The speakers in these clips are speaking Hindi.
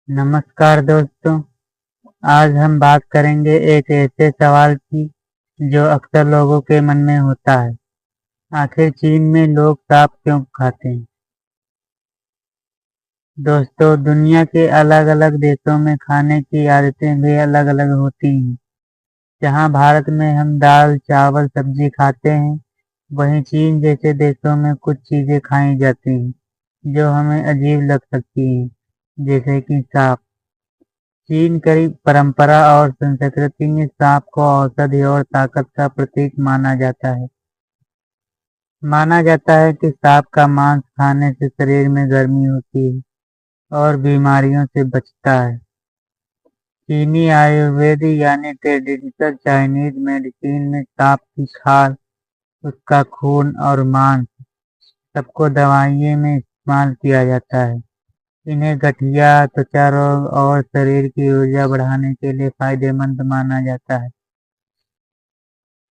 नमस्कार दोस्तों। आज हम बात करेंगे एक ऐसे सवाल की जो अक्सर लोगों के मन में होता है। आखिर चीन में लोग सांप क्यों खाते हैं? दोस्तों, दुनिया के अलग अलग देशों में खाने की आदतें भी अलग अलग होती हैं। जहाँ भारत में हम दाल चावल सब्जी खाते हैं, वहीं चीन जैसे देशों में कुछ चीजें खाई जाती हैं जो हमें अजीब लग सकती हैं, जैसे कि सांप। चीन की परंपरा और संस्कृति में सांप को औषधि और ताकत का प्रतीक माना जाता है। माना जाता है कि सांप का मांस खाने से शरीर में गर्मी होती है और बीमारियों से बचता है। चीनी आयुर्वेद यानी ट्रेडिशनल चाइनीज मेडिसिन में सांप की खाल, उसका खून और मांस सबको दवाइयों में इस्तेमाल किया जाता है। इन्हें गठिया, त्वचा रोग और शरीर की ऊर्जा बढ़ाने के लिए फायदेमंद माना जाता है।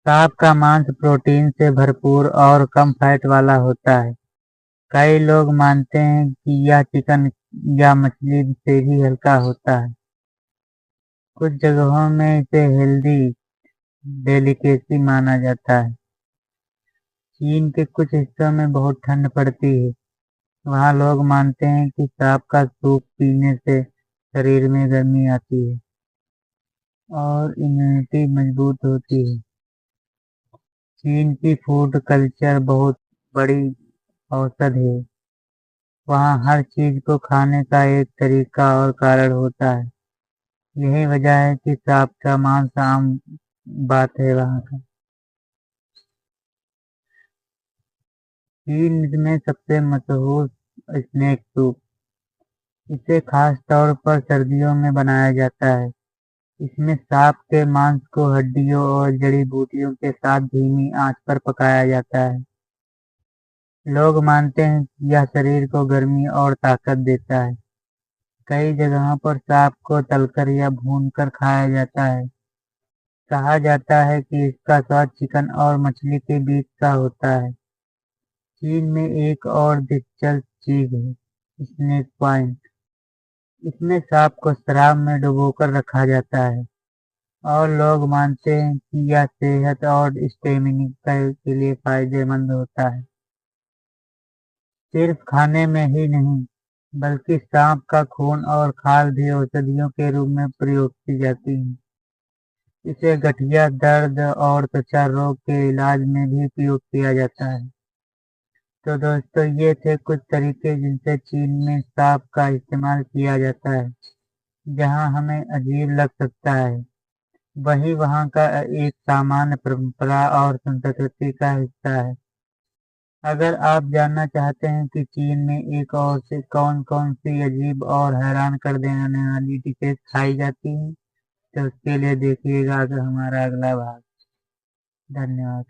सांप का मांस प्रोटीन से भरपूर और कम फैट वाला होता है। कई लोग मानते हैं कि यह चिकन या मछली से भी हल्का होता है। कुछ जगहों में इसे हेल्दी डेलिकेसी माना जाता है। चीन के कुछ हिस्सों में बहुत ठंड पड़ती है। वहाँ लोग मानते हैं कि सांप का सूप पीने से शरीर में गर्मी आती है और इम्यूनिटी मजबूत होती है। चीन की फूड कल्चर बहुत बड़ी औसत है। वहाँ हर चीज को खाने का एक तरीका और कारण होता है। यही वजह है कि सांप का मांस आम बात है वहाँ का। चीन में सबसे मशहूर स्नेक सूप, इसे खास तौर पर सर्दियों में बनाया जाता है। इसमें सांप के मांस को हड्डियों और जड़ी बूटियों के साथ धीमी आंच पर पकाया जाता है। लोग मानते हैं कि यह शरीर को गर्मी और ताकत देता है। कई जगहों पर सांप को तलकर या भूनकर खाया जाता है। कहा जाता है कि इसका स्वाद चिकन और मछली के बीच का होता है। चीन में एक और दिलचस्प चीज है स्नेक पॉइंट। इसमें सांप को शराब में डुबोकर रखा जाता है और लोग मानते हैं कि यह सेहत और स्टेमिना के लिए फायदेमंद होता है। सिर्फ खाने में ही नहीं, बल्कि सांप का खून और खाल भी औषधियों के रूप में प्रयोग की जाती है। इसे गठिया, दर्द और त्वचा रोग के इलाज में भी उपयोग किया जाता है। तो दोस्तों, ये थे कुछ तरीके जिनसे चीन में सांप का इस्तेमाल किया जाता है। जहाँ हमें अजीब लग सकता है, वही वहाँ का एक सामान्य परंपरा और संस्कृति का हिस्सा है। अगर आप जानना चाहते हैं कि चीन में एक और से कौन कौन सी अजीब और हैरान कर देने वाली डिशेज खाई जाती हैं, तो उसके लिए देखिएगा हमारा अगला भाग। धन्यवाद।